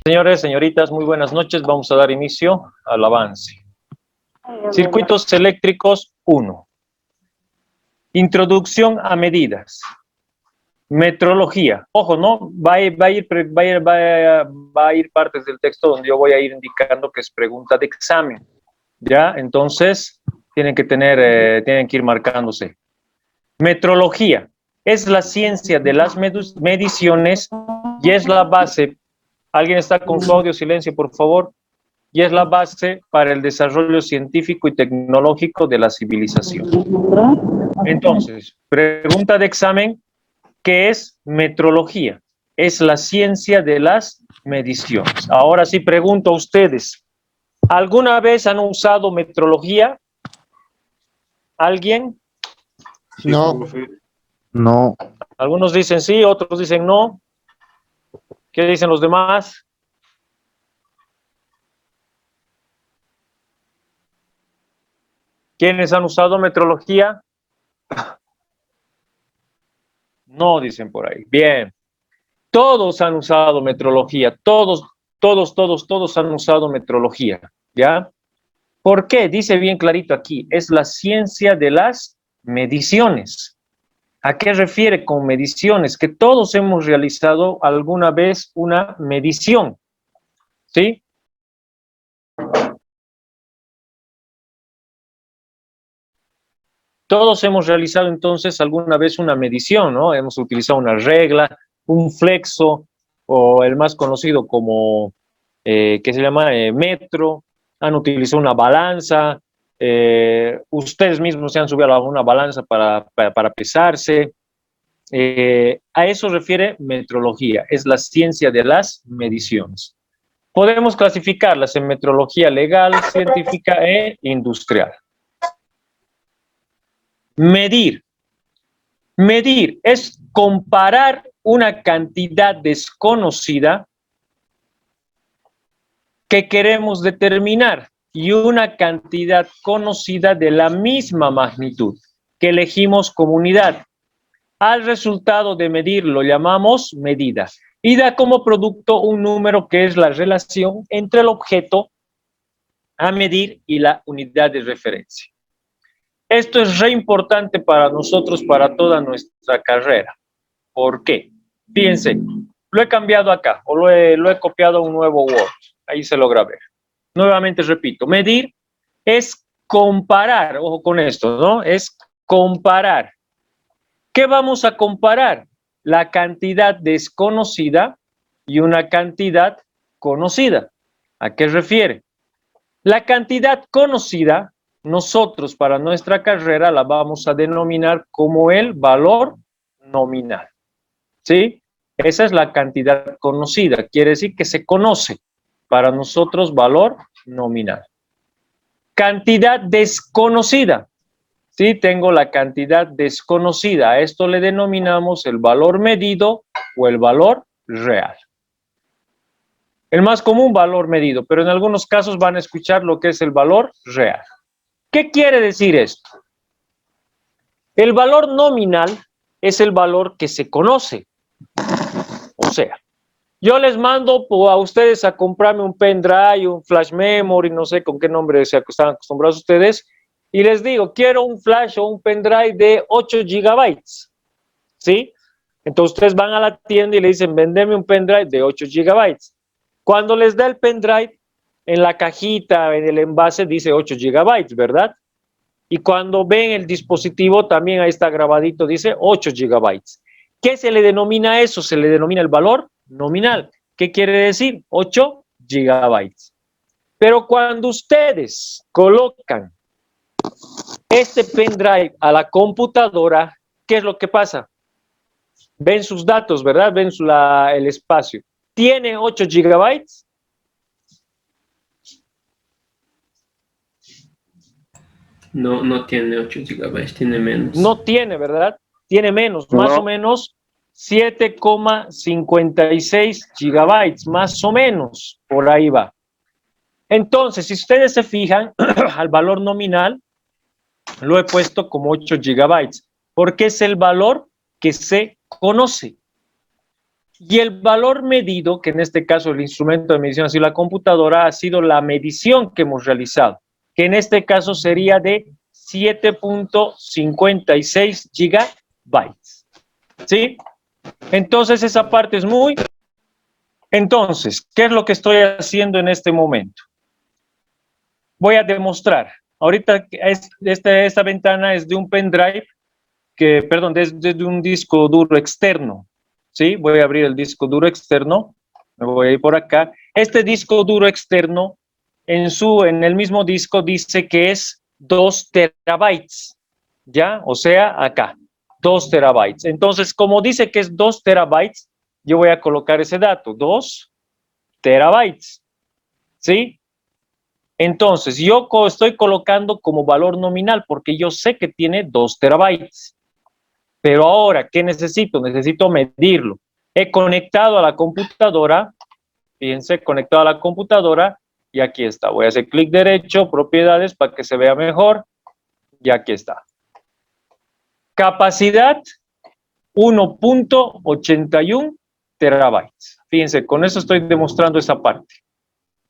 Señores, señoritas, muy buenas noches. Vamos a dar inicio al avance. Circuitos eléctricos 1. Introducción a medidas. Metrología. Ojo, ¿no? Va a ir partes del texto donde yo voy a ir indicando que es pregunta de examen. ¿Ya? Entonces, tienen que ir marcándose. Metrología. Es la ciencia de las mediciones y es la base. ¿Alguien está con su audio? Silencio, por favor. Y es la base para el desarrollo científico y tecnológico de la civilización. Entonces, pregunta de examen, ¿qué es metrología? Es la ciencia de las mediciones. Ahora sí pregunto a ustedes, ¿alguna vez han usado metrología? ¿Alguien? No. No. Algunos dicen sí, otros dicen no. ¿Qué dicen los demás? ¿Quiénes han usado metrología? No, dicen por ahí. Bien. Todos han usado metrología. Todos han usado metrología. ¿Ya? ¿Por qué? Dice bien clarito aquí. Es la ciencia de las mediciones. ¿A qué refiere con mediciones? Que todos hemos realizado alguna vez una medición. ¿Sí? Todos hemos realizado entonces alguna vez una medición, ¿no? Hemos utilizado una regla, un flexo, o el más conocido como, que se llama metro, han utilizado una balanza, ustedes mismos se han subido a una balanza para pesarse. A eso refiere metrología, es la ciencia de las mediciones. Podemos clasificarlas en metrología legal, científica e industrial. Medir. Medir es comparar una cantidad desconocida que queremos determinar y una cantidad conocida de la misma magnitud que elegimos como unidad. Al resultado de medir lo llamamos medida y da como producto un número que es la relación entre el objeto a medir y la unidad de referencia. Esto es re importante para nosotros, para toda nuestra carrera. ¿Por qué? Fíjense, lo he cambiado acá, o lo he copiado a un nuevo Word. Ahí se logra ver. Nuevamente repito, medir es comparar, ojo con esto, ¿no? Es comparar. ¿Qué vamos a comparar? La cantidad desconocida y una cantidad conocida. ¿A qué refiere? La cantidad conocida, nosotros para nuestra carrera la vamos a denominar como el valor nominal. ¿Sí? Esa es la cantidad conocida, quiere decir que se conoce. Para nosotros, valor nominal. Cantidad desconocida. Sí, tengo la cantidad desconocida. A esto le denominamos el valor medido o el valor real. El más común, valor medido, pero en algunos casos van a escuchar lo que es el valor real. ¿Qué quiere decir esto? El valor nominal es el valor que se conoce. O sea, yo les mando a ustedes a comprarme un pendrive, un flash memory, no sé con qué nombre se están acostumbrados ustedes, y les digo, quiero un flash o un pendrive de 8 gigabytes, ¿sí? Entonces ustedes van a la tienda y le dicen, vendeme un pendrive de 8 gigabytes. Cuando les da el pendrive, en la cajita, en el envase, dice 8 gigabytes, ¿verdad? Y cuando ven el dispositivo, también ahí está grabadito, dice 8 gigabytes. ¿Qué se le denomina a eso? Se le denomina el valor nominal. ¿Qué quiere decir? 8 gigabytes. Pero cuando ustedes colocan este pendrive a la computadora, ¿qué es lo que pasa? Ven sus datos, ¿verdad? Ven el espacio. ¿Tiene 8 gigabytes? No, no tiene 8 gigabytes, tiene menos. No tiene, ¿verdad? Tiene menos, no. Más o menos 7,56 gigabytes, más o menos, por ahí va. Entonces, si ustedes se fijan, al valor nominal lo he puesto como 8 gigabytes, porque es el valor que se conoce. Y el valor medido, que en este caso el instrumento de medición ha sido la computadora, ha sido la medición que hemos realizado, que en este caso sería de 7.56 gigabytes. ¿Sí? Entonces esa parte es muy... Entonces, ¿qué es lo que estoy haciendo en este momento? Voy a demostrar. Ahorita esta ventana es de un pendrive, perdón, desde un disco duro externo. ¿Sí? Voy a abrir el disco duro externo. Me voy a ir por acá. Este disco duro externo, en el mismo disco dice que es 2 terabytes. ¿Ya? O sea, acá, 2 terabytes. Entonces, como dice que es 2 terabytes, yo voy a colocar ese dato, 2 terabytes. ¿Sí? Entonces, yo estoy colocando como valor nominal porque yo sé que tiene 2 terabytes. Pero ahora, ¿qué necesito? Necesito medirlo. He conectado a la computadora, fíjense, conectado a la computadora y aquí está. Voy a hacer clic derecho, propiedades para que se vea mejor y aquí está. Capacidad 1.81 terabytes. Fíjense, con eso estoy demostrando esa parte.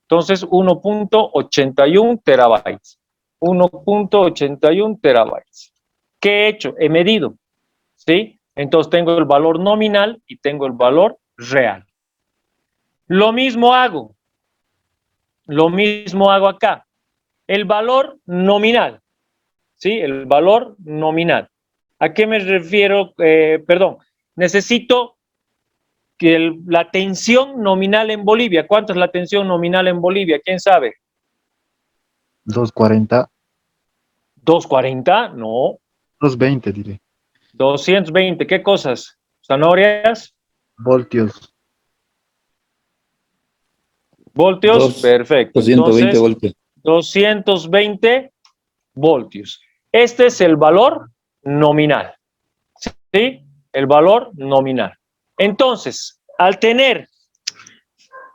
Entonces, 1.81 terabytes. 1.81 terabytes. ¿Qué he hecho? He medido. ¿Sí? Entonces tengo el valor nominal y tengo el valor real. Lo mismo hago acá. El valor nominal, ¿sí? El valor nominal. ¿A qué me refiero? Perdón, necesito que la tensión nominal en Bolivia. ¿Cuánto es la tensión nominal en Bolivia? ¿Quién sabe? 240, 240, no. 220 diré. 220, ¿qué cosas? ¿Zanahorias? Voltios. ¿Voltios? Perfecto. 220 Entonces, voltios. 220 voltios. Este es el valor nominal. ¿Sí? El valor nominal. Entonces, al tener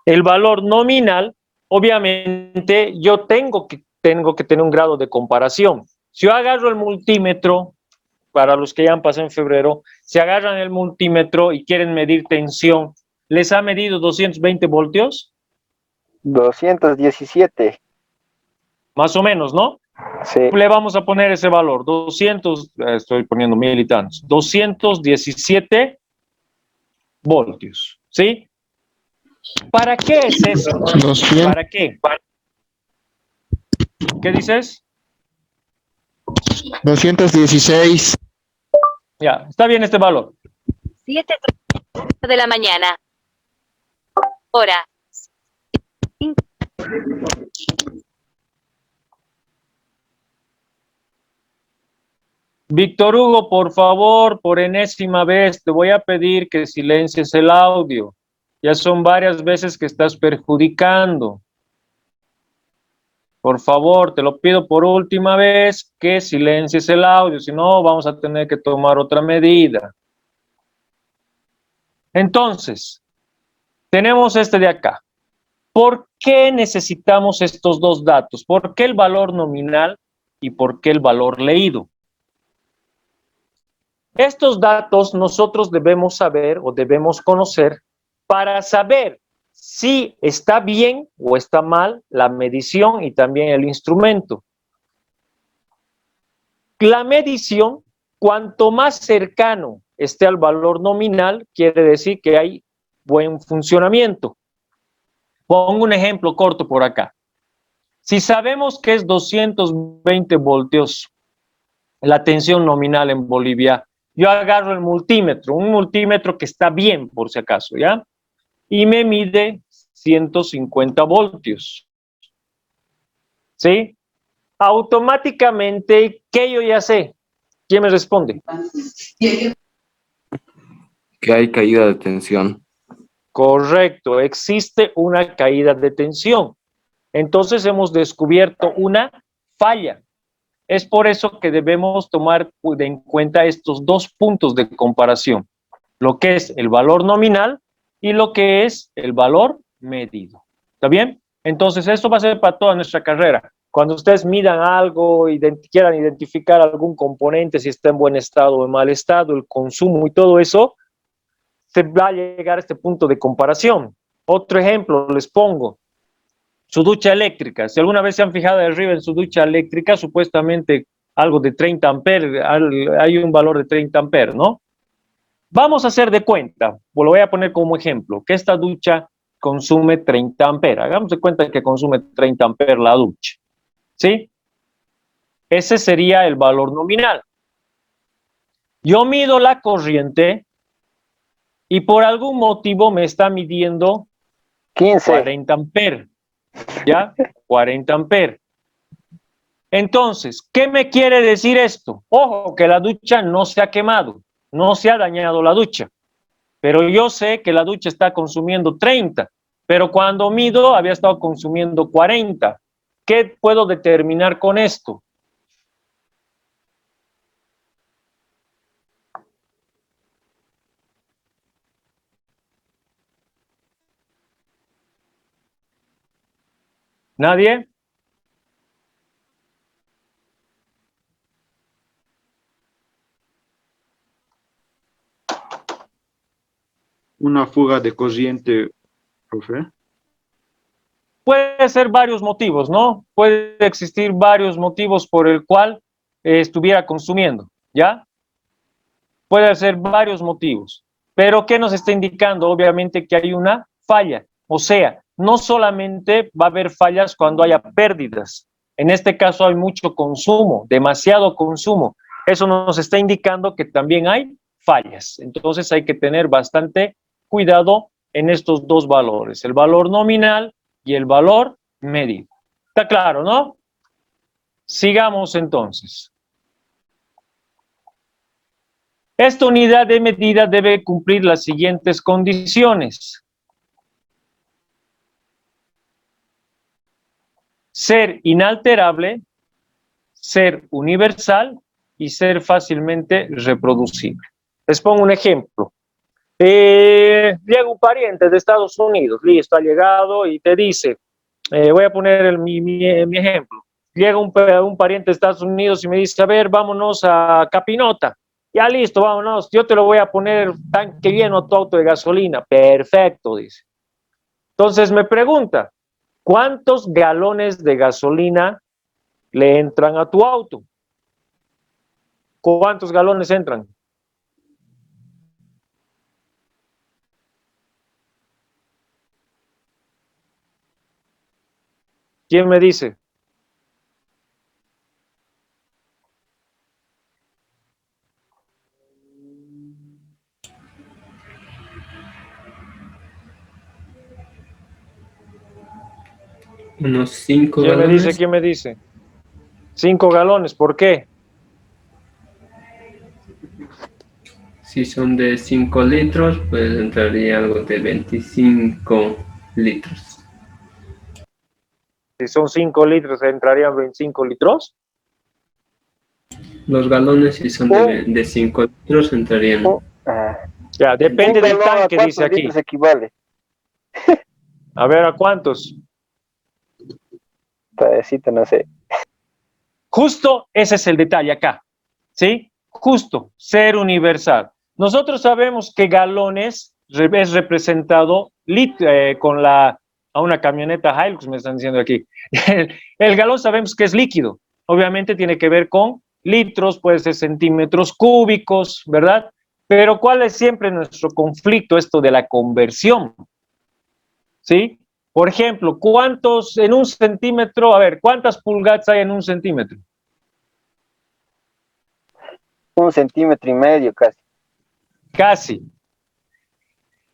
el valor nominal, obviamente yo tengo que tener un grado de comparación. Si yo agarro el multímetro, para los que ya han pasado en febrero, si agarran el multímetro y quieren medir tensión, ¿les ha medido 220 voltios? 217. Más o menos, ¿no? Sí. Le vamos a poner ese valor, 200, estoy poniendo mil y tantos, 217 voltios, ¿sí? ¿Para qué es eso? 200. ¿Para qué? ¿Qué dices? 216. Ya, está bien este valor. 7 de la mañana. Hora. Víctor Hugo, por favor, por enésima vez, te voy a pedir que silencies el audio. Ya son varias veces que estás perjudicando. Por favor, te lo pido por última vez que silencies el audio, si no vamos a tener que tomar otra medida. Entonces, tenemos este de acá. ¿Por qué necesitamos estos dos datos? ¿Por qué el valor nominal y por qué el valor leído? Estos datos nosotros debemos saber o debemos conocer para saber si está bien o está mal la medición y también el instrumento. La medición, cuanto más cercano esté al valor nominal, quiere decir que hay buen funcionamiento. Pongo un ejemplo corto por acá. Si sabemos que es 220 voltios la tensión nominal en Bolivia, yo agarro el multímetro, un multímetro que está bien por si acaso, ¿ya? Y me mide 150 voltios. ¿Sí? Automáticamente, ¿qué yo ya sé? ¿Quién me responde? Que hay caída de tensión. Correcto, existe una caída de tensión. Entonces hemos descubierto una falla. Es por eso que debemos tomar en cuenta estos dos puntos de comparación, lo que es el valor nominal y lo que es el valor medido. ¿Está bien? Entonces, esto va a ser para toda nuestra carrera. Cuando ustedes midan algo, quieran identificar algún componente, si está en buen estado o en mal estado, el consumo y todo eso, se va a llegar a este punto de comparación. Otro ejemplo les pongo. Su ducha eléctrica. Si alguna vez se han fijado de arriba en su ducha eléctrica, supuestamente algo de 30 amperes, hay un valor de 30 amperes, ¿no? Vamos a hacer de cuenta, lo voy a poner como ejemplo, que esta ducha consume 30 amperes. Hagamos de cuenta que consume 30 amperes la ducha, ¿sí? Ese sería el valor nominal. Yo mido la corriente y por algún motivo me está midiendo 15. 40 amperes, ¿ya? 40 amperes. Entonces, ¿qué me quiere decir esto? Ojo, que la ducha no se ha quemado, no se ha dañado la ducha, pero yo sé que la ducha está consumiendo 30, pero cuando mido había estado consumiendo 40. ¿Qué puedo determinar con esto? ¿Nadie? Una fuga de corriente, profe. Puede ser varios motivos, ¿no? Puede existir varios motivos por el cual estuviera consumiendo, ¿ya? Puede ser varios motivos. Pero ¿qué nos está indicando? Obviamente que hay una falla. O sea, no solamente va a haber fallas cuando haya pérdidas. En este caso hay mucho consumo, demasiado consumo. Eso nos está indicando que también hay fallas. Entonces hay que tener bastante cuidado en estos dos valores, el valor nominal y el valor medido. ¿Está claro, no? Sigamos entonces. Esta unidad de medida debe cumplir las siguientes condiciones. Ser inalterable, ser universal y ser fácilmente reproducible. Les pongo un ejemplo. Llega un pariente de Estados Unidos, listo, ha llegado y te dice, voy a poner mi ejemplo. Llega un pariente de Estados Unidos y me dice, a ver, vámonos a Capinota. Ya listo, vámonos, yo te lo voy a poner tanque lleno a tu auto de gasolina. Perfecto, dice. Entonces me pregunta, ¿cuántos galones de gasolina le entran a tu auto? ¿Cuántos galones entran? ¿Quién me dice? Unos 5 ¿Quién me galones. dice? ¿Quién me dice? 5 galones, ¿por qué? Si son de 5 litros, pues entraría algo de 25 litros. Si son 5 litros, ¿entrarían 25 litros? Los galones, si son de 5 litros, entrarían. Ya, depende Un del galón, ¿a tanque, dice cuántos aquí. litros equivale? A ver, ¿a cuántos? Padecito, no sé. Justo ese es el detalle acá, ¿sí? Justo, ser universal. Nosotros sabemos que galones es representado a una camioneta Hilux, me están diciendo aquí. El galón sabemos que es líquido. Obviamente tiene que ver con litros, puede ser centímetros cúbicos, ¿verdad? Pero ¿cuál es siempre nuestro conflicto? Esto de la conversión, ¿sí? Por ejemplo, ¿cuántos en un centímetro? A ver, ¿cuántas pulgadas hay en un centímetro? 1,5 centímetros casi. Casi.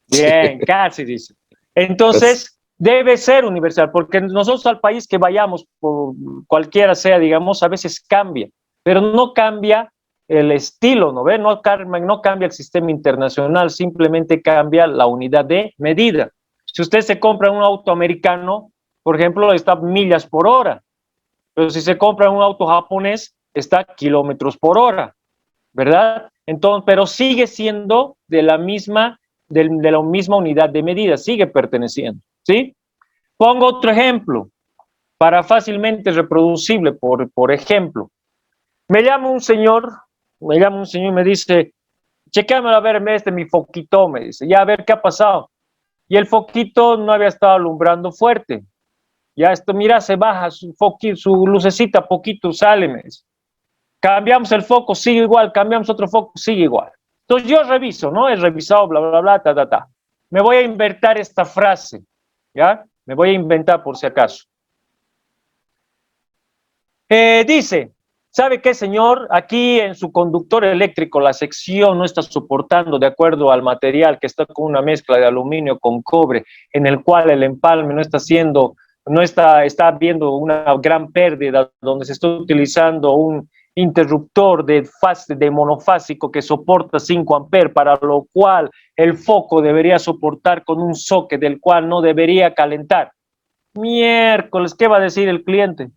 Bien, casi dice. Entonces, debe ser universal, porque nosotros al país que vayamos, por cualquiera sea, digamos, a veces cambia, pero no cambia el estilo, ¿no ve? No cambia el sistema internacional, simplemente cambia la unidad de medida. Si usted se compra un auto americano, por ejemplo, está a millas por hora, pero si se compra un auto japonés, está a kilómetros por hora, ¿verdad? Entonces, pero sigue siendo de la misma unidad de medida, sigue perteneciendo, ¿sí? Pongo otro ejemplo, para fácilmente reproducible, por ejemplo. Me llama un señor y me dice, chequeame a ver mi foquito, me dice, ya a ver qué ha pasado. Y el foquito no había estado alumbrando fuerte. Ya esto, mira, se baja su lucecita, poquito sale, me dice. Cambiamos el foco, sigue igual, cambiamos otro foco, sigue igual. Entonces yo reviso, ¿no? He revisado, bla, bla, bla, ta, ta, ta. Me voy a inventar esta frase, ¿ya? Me voy a inventar por si acaso. Dice, ¿sabe qué, señor? Aquí en su conductor eléctrico la sección no está soportando de acuerdo al material que está con una mezcla de aluminio con cobre, en el cual el empalme no está está viendo una gran pérdida, donde se está utilizando un interruptor de monofásico que soporta 5 amperes, para lo cual el foco debería soportar con un socket del cual no debería calentar. Miércoles, ¿qué va a decir el cliente?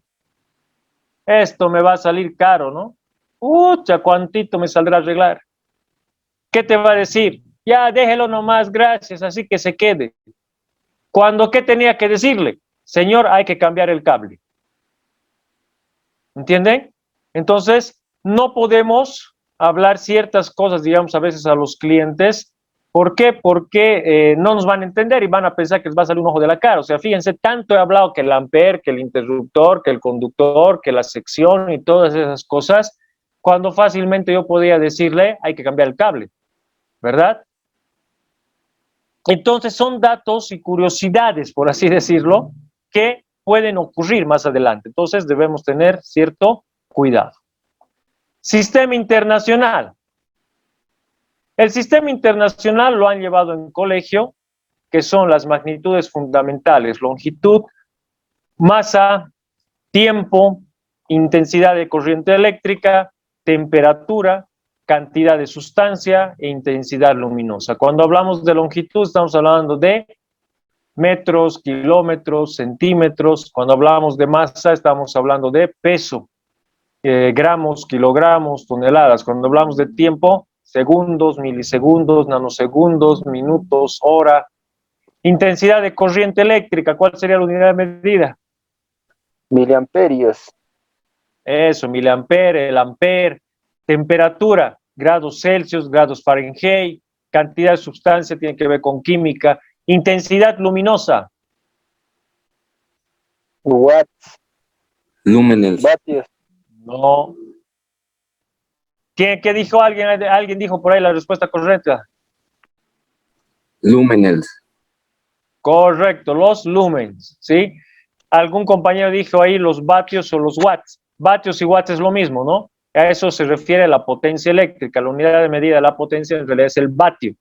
Esto me va a salir caro, ¿no? Ucha, ¿cuántito me saldrá a arreglar? ¿Qué te va a decir? Ya, déjelo nomás, gracias, así que se quede. Cuando, ¿qué tenía que decirle? Señor, hay que cambiar el cable. ¿Entienden? Entonces, no podemos hablar ciertas cosas, digamos, a veces a los clientes. ¿Por qué? Porque no nos van a entender y van a pensar que les va a salir un ojo de la cara. O sea, fíjense, tanto he hablado que el ampere, que el interruptor, que el conductor, que la sección y todas esas cosas, cuando fácilmente yo podía decirle, hay que cambiar el cable, ¿verdad? Entonces, son datos y curiosidades, por así decirlo, que pueden ocurrir más adelante. Entonces, debemos tener cierto cuidado. Sistema internacional. El sistema internacional lo han llevado en colegio, que son las magnitudes fundamentales: longitud, masa, tiempo, intensidad de corriente eléctrica, temperatura, cantidad de sustancia e intensidad luminosa. Cuando hablamos de longitud, estamos hablando de metros, kilómetros, centímetros. Cuando hablamos de masa, estamos hablando de peso, gramos, kilogramos, toneladas. Cuando hablamos de tiempo, segundos, milisegundos, nanosegundos, minutos, hora. Intensidad de corriente eléctrica, ¿cuál sería la unidad de medida? Miliamperios. Eso, miliampere, el ampere. Temperatura, grados Celsius, grados Fahrenheit. Cantidad de sustancia tiene que ver con química. Intensidad luminosa. Watts. Lúmenes. Vatios. No. ¿Qué dijo alguien? Alguien dijo por ahí la respuesta correcta. Lúmenes. Correcto, los lumens, ¿sí? Algún compañero dijo ahí los vatios o los watts. Vatios y watts es lo mismo, ¿no? A eso se refiere la potencia eléctrica. La unidad de medida de la potencia en realidad es el vatio.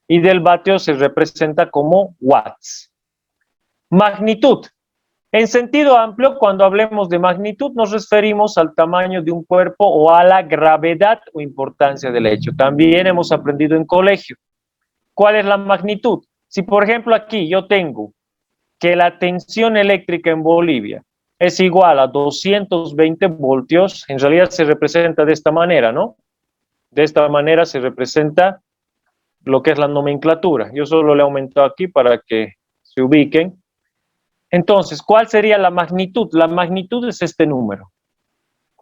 Y del vatio se representa como watts. Magnitud. En sentido amplio, cuando hablemos de magnitud, nos referimos al tamaño de un cuerpo o a la gravedad o importancia del hecho. También hemos aprendido en colegio. ¿Cuál es la magnitud? Si, por ejemplo, aquí yo tengo que la tensión eléctrica en Bolivia es igual a 220 voltios, en realidad se representa de esta manera, ¿no? De esta manera se representa lo que es la nomenclatura. Yo solo le he aumentado aquí para que se ubiquen. Entonces, ¿cuál sería la magnitud? La magnitud es este número,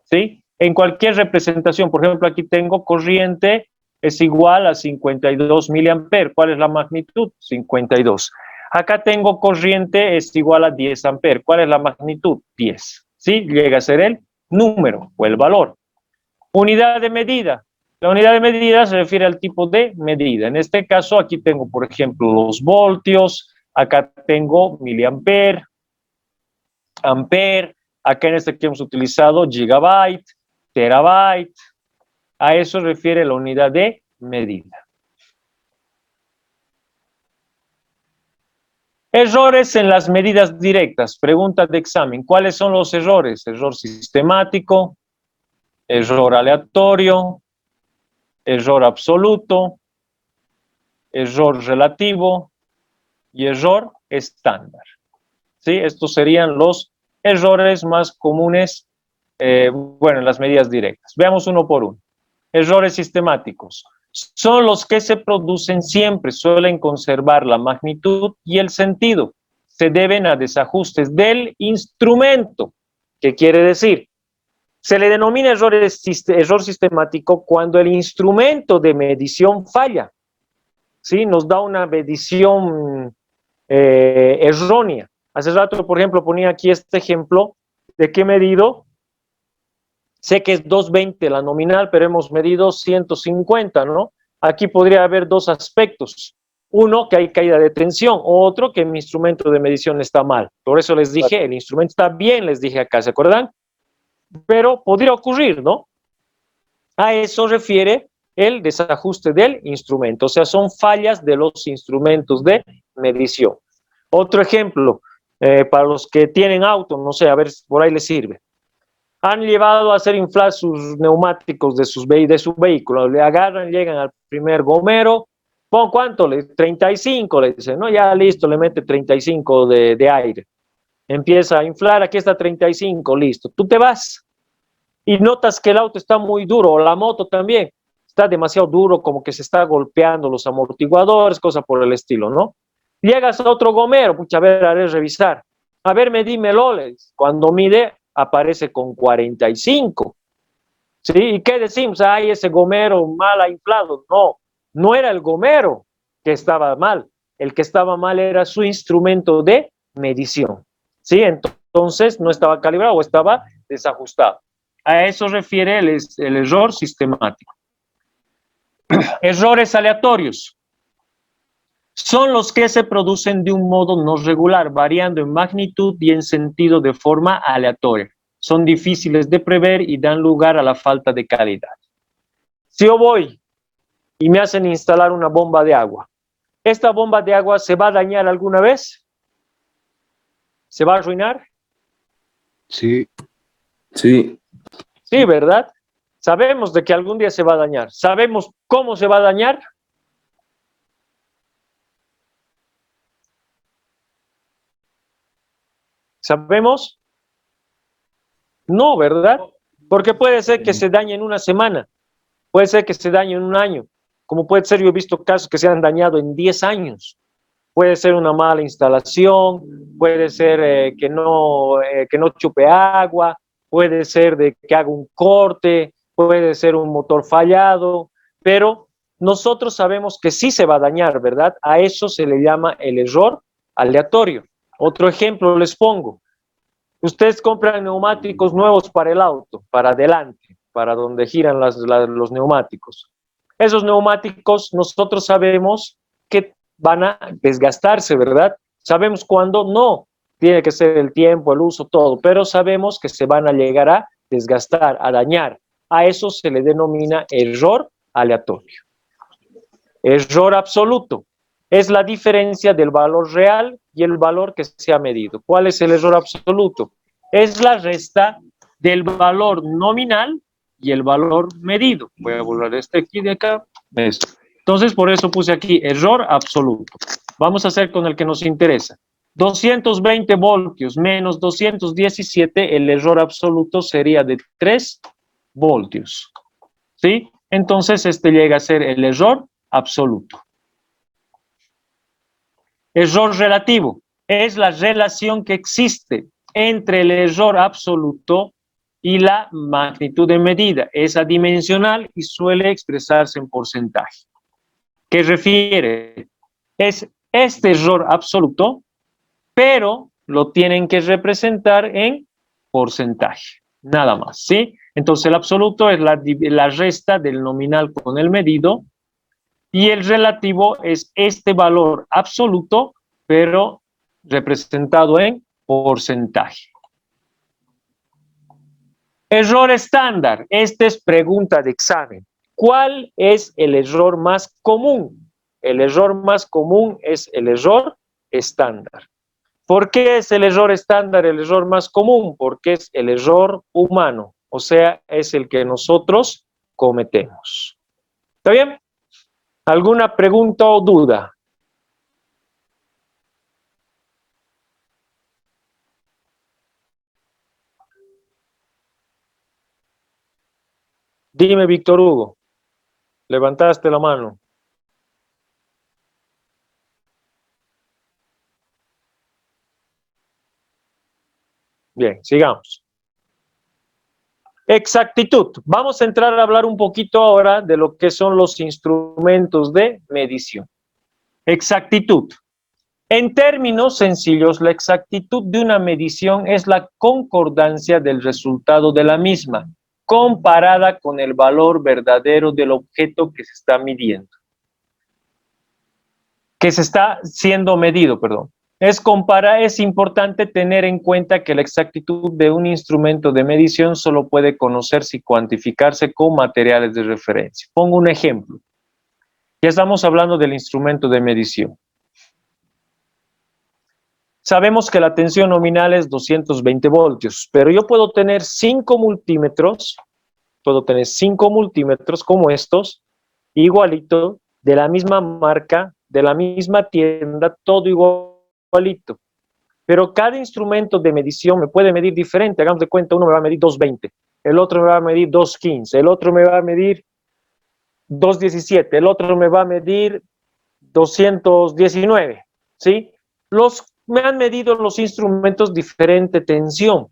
¿sí? En cualquier representación, por ejemplo, aquí tengo corriente es igual a 52 miliamperes. ¿Cuál es la magnitud? 52. Acá tengo corriente es igual a 10 amperes. ¿Cuál es la magnitud? 10. ¿Sí? Llega a ser el número o el valor. Unidad de medida. La unidad de medida se refiere al tipo de medida. En este caso, aquí tengo, por ejemplo, los voltios. Acá tengo miliamper, amper. Acá en este que hemos utilizado gigabyte, terabyte. A eso refiere la unidad de medida. Errores en las medidas directas. Pregunta de examen. ¿Cuáles son los errores? Error sistemático, error aleatorio, error absoluto, error relativo y error estándar. ¿Sí? Estos serían los errores más comunes, en las medidas directas. Veamos uno por uno. Errores sistemáticos. Son los que se producen siempre, suelen conservar la magnitud y el sentido. Se deben a desajustes del instrumento. ¿Qué quiere decir? Se le denomina error sistemático cuando el instrumento de medición falla, ¿sí? Nos da una medición errónea. Hace rato, por ejemplo, ponía aquí este ejemplo de que he medido, sé que es 220 la nominal, pero hemos medido 150, ¿no? Aquí podría haber dos aspectos. Uno, que hay caída de tensión, otro, que mi instrumento de medición está mal. Por eso les dije, el instrumento está bien, les dije acá, ¿se acuerdan? Pero podría ocurrir, ¿no? A eso refiere el desajuste del instrumento, o sea, son fallas de los instrumentos de medición. Otro ejemplo, para los que tienen auto, no sé, a ver, por ahí les sirve. Han llevado a hacer inflar sus neumáticos de su vehículo, le agarran, llegan al primer gomero, ¿pon cuánto? 35, le dicen, no, ya listo, le mete 35 de aire. Empieza a inflar, aquí está 35, listo. Tú te vas y notas que el auto está muy duro, o la moto también, está demasiado duro, como que se está golpeando los amortiguadores, cosa por el estilo, ¿no? Llegas a otro gomero, pucha, a ver, haré revisar. A ver, medímelo, cuando mide, aparece con 45. ¿Sí? ¿Y qué decimos? Ay, ese gomero mal ha inflado. No, no era el gomero que estaba mal. El que estaba mal era su instrumento de medición. ¿Sí? Entonces no estaba calibrado o estaba desajustado. A eso refiere el error sistemático. Errores aleatorios. Son los que se producen de un modo no regular, variando en magnitud y en sentido de forma aleatoria. Son difíciles de prever y dan lugar a la falta de calidad. Si yo voy y me hacen instalar una bomba de agua, ¿esta bomba de agua se va a dañar alguna vez? ¿Se va a arruinar? Sí, Sí, Sí, ¿verdad? Sabemos de que algún día se va a dañar. ¿Sabemos cómo se va a dañar? ¿Sabemos? No, ¿verdad? Porque puede ser que se dañe en una semana, puede ser que se dañe en un año, como puede ser, yo he visto casos que se han dañado en 10 años. Puede ser una mala instalación, puede ser que no chupe agua, puede ser de que haga un corte, puede ser un motor fallado, pero nosotros sabemos que sí se va a dañar, ¿verdad? A eso se le llama el error aleatorio. Otro ejemplo les pongo. Ustedes compran neumáticos nuevos para el auto, para adelante, para donde giran los neumáticos. Esos neumáticos nosotros sabemos que van a desgastarse, ¿verdad? Sabemos cuándo no. Tiene que ser el tiempo, el uso, todo, pero sabemos que se van a llegar a desgastar, a dañar. A eso se le denomina error aleatorio. Error absoluto es la diferencia del valor real y el valor que se ha medido. ¿Cuál es el error absoluto? Es la resta del valor nominal y el valor medido. Voy a borrar este aquí de acá. Esto. Entonces, por eso puse aquí error absoluto. Vamos a hacer con el que nos interesa. 220 voltios menos 217, el error absoluto sería de 3 voltios. ¿Sí? Entonces, este llega a ser el error absoluto. Error relativo es la relación que existe entre el error absoluto y la magnitud de medida. Es adimensional y suele expresarse en porcentaje. ¿Qué refiere? Es este error absoluto, pero lo tienen que representar en porcentaje, nada más, ¿sí? Entonces el absoluto es la resta del nominal con el medido, y el relativo es este valor absoluto, pero representado en porcentaje. Error estándar. Esta es pregunta de examen. ¿Cuál es el error más común? El error más común es el error estándar. ¿Por qué es el error estándar el error más común? Porque es el error humano, o sea, es el que nosotros cometemos. ¿Está bien? ¿Alguna pregunta o duda? Dime, Víctor Hugo. Levantaste la mano. Bien, sigamos. Exactitud. Vamos a entrar a hablar un poquito ahora de lo que son los instrumentos de medición. Exactitud. En términos sencillos, la exactitud de una medición es la concordancia del resultado de la misma, comparada con el valor verdadero del objeto que se está midiendo. Que se está siendo medido, perdón. Es importante tener en cuenta que la exactitud de un instrumento de medición solo puede conocerse y cuantificarse con materiales de referencia. Pongo un ejemplo. Ya estamos hablando del instrumento de medición. Sabemos que la tensión nominal es 220 voltios, pero yo puedo tener 5 multímetros, como estos, igualito, de la misma marca, de la misma tienda, todo igualito. Pero cada instrumento de medición me puede medir diferente. Hagamos de cuenta, uno me va a medir 220, el otro me va a medir 215, el otro me va a medir 217, el otro me va a medir 219, ¿sí? Me han medido los instrumentos diferente tensión,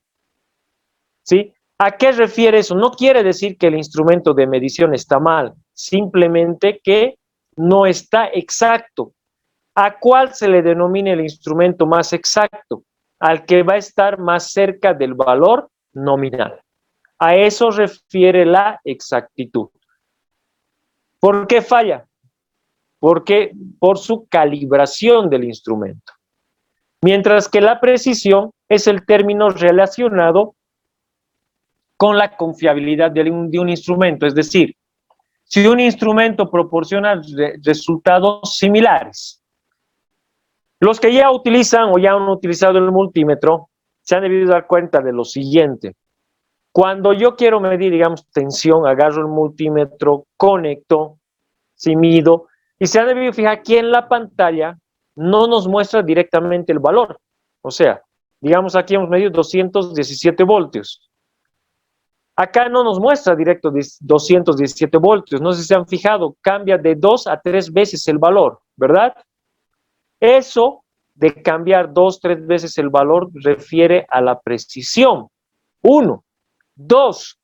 ¿sí? ¿A qué refiere eso? No quiere decir que el instrumento de medición está mal, simplemente que no está exacto. ¿A cuál se le denomina el instrumento más exacto? Al que va a estar más cerca del valor nominal. A eso refiere la exactitud. ¿Por qué falla? Porque por su calibración del instrumento. Mientras que la precisión es el término relacionado con la confiabilidad de un instrumento. Es decir, si un instrumento proporciona resultados similares, los que ya utilizan o ya han utilizado el multímetro se han debido dar cuenta de lo siguiente. Cuando yo quiero medir, digamos, tensión, agarro el multímetro, conecto, si mido, y se han debido fijar aquí en la pantalla no nos muestra directamente el valor. O sea, digamos aquí hemos medido 217 voltios. Acá no nos muestra directo 217 voltios. No sé si se han fijado, cambia de 2 a 3 veces el valor, ¿verdad? Eso de cambiar 2, 3 veces el valor refiere a la precisión. 1. 2.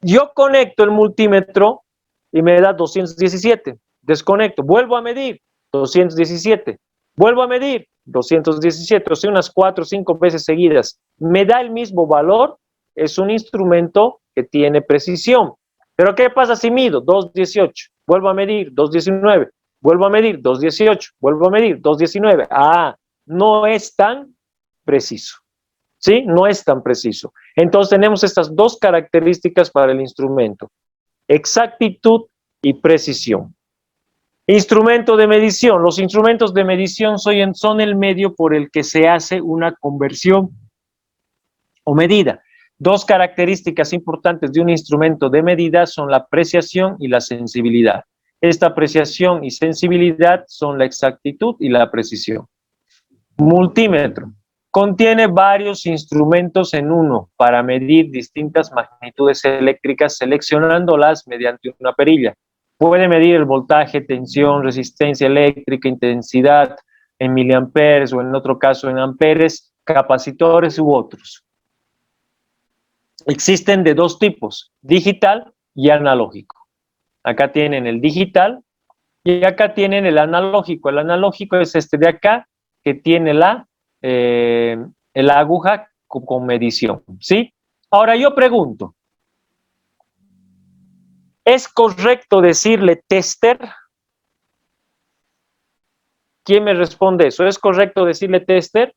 Yo conecto el multímetro y me da 217. Desconecto, vuelvo a medir 217. Vuelvo a medir 217, o sea, unas 4 o 5 veces seguidas. Me da el mismo valor, es un instrumento que tiene precisión. Pero ¿qué pasa si mido 218? Vuelvo a medir 219. Vuelvo a medir 218, vuelvo a medir 219. Ah, no es tan preciso. ¿Sí? No es tan preciso. Entonces tenemos estas dos características para el instrumento: exactitud y precisión. Instrumento de medición. Los instrumentos de medición son el medio por el que se hace una conversión o medida. Dos características importantes de un instrumento de medida son la apreciación y la sensibilidad. Esta apreciación y sensibilidad son la exactitud y la precisión. Multímetro. Contiene varios instrumentos en uno para medir distintas magnitudes eléctricas, seleccionándolas mediante una perilla. Puede medir el voltaje, tensión, resistencia eléctrica, intensidad en miliamperes o en otro caso en amperes, capacitores u otros. Existen de dos tipos, digital y analógico. Acá tienen el digital y acá tienen el analógico. El analógico es este de acá, que tiene la aguja con medición, ¿sí? Ahora yo pregunto, ¿es correcto decirle tester? ¿Quién me responde eso? ¿Es correcto decirle tester?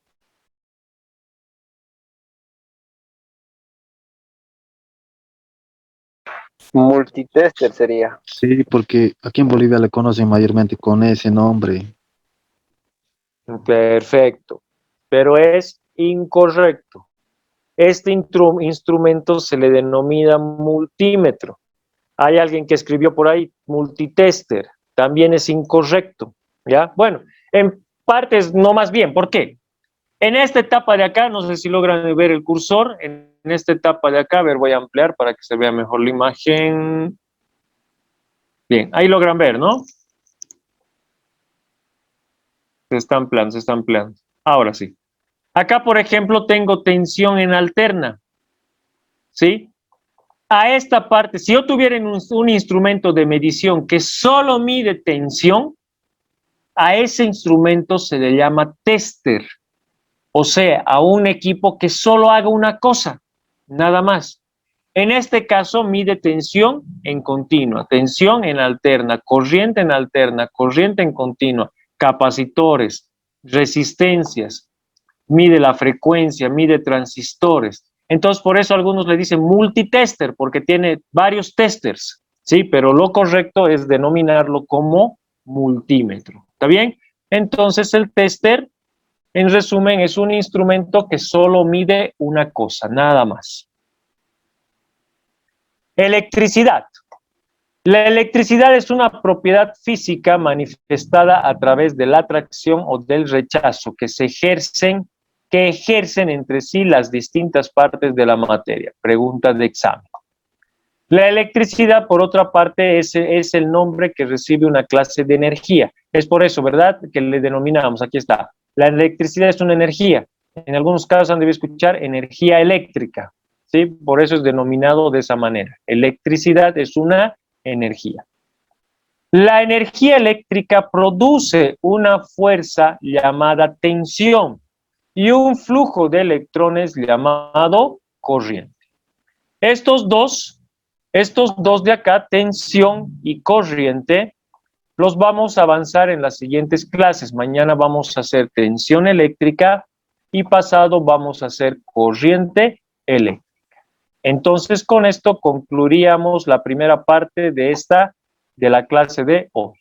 Multitester sería. Sí, porque aquí en Bolivia le conocen mayormente con ese nombre. Perfecto, pero es incorrecto. Este instrumento se le denomina multímetro. Hay alguien que escribió por ahí multitester, también es incorrecto, ¿ya? Bueno, en partes no más bien, ¿por qué? En esta etapa de acá, no sé si logran ver el cursor, en esta etapa de acá, a ver, voy a ampliar para que se vea mejor la imagen. Bien, ahí logran ver, ¿no? Se está ampliando. Ahora sí. Acá, por ejemplo, tengo tensión en alterna. ¿sí? A esta parte, si yo tuviera un instrumento de medición que solo mide tensión, a ese instrumento se le llama tester. O sea, a un equipo que solo haga una cosa, nada más. En este caso, mide tensión en continua, tensión en alterna, corriente en continua, capacitores, resistencias, mide la frecuencia, mide transistores. Entonces, por eso algunos le dicen multitester, porque tiene varios testers, ¿sí? Pero lo correcto es denominarlo como multímetro, ¿está bien? Entonces, el tester, en resumen, es un instrumento que solo mide una cosa, nada más. Electricidad. La electricidad es una propiedad física manifestada a través de la atracción o del rechazo que ejercen entre sí las distintas partes de la materia. Pregunta de examen. La electricidad, por otra parte, es el nombre que recibe una clase de energía. Es por eso, ¿verdad?, que le denominamos, aquí está. La electricidad es una energía. En algunos casos han debido escuchar energía eléctrica, ¿sí? Por eso es denominado de esa manera. Electricidad es una energía. La energía eléctrica produce una fuerza llamada tensión y un flujo de electrones llamado corriente. Estos dos de acá, tensión y corriente, los vamos a avanzar en las siguientes clases. Mañana vamos a hacer tensión eléctrica y pasado vamos a hacer corriente eléctrica. Entonces, con esto concluiríamos la primera parte de la clase de hoy.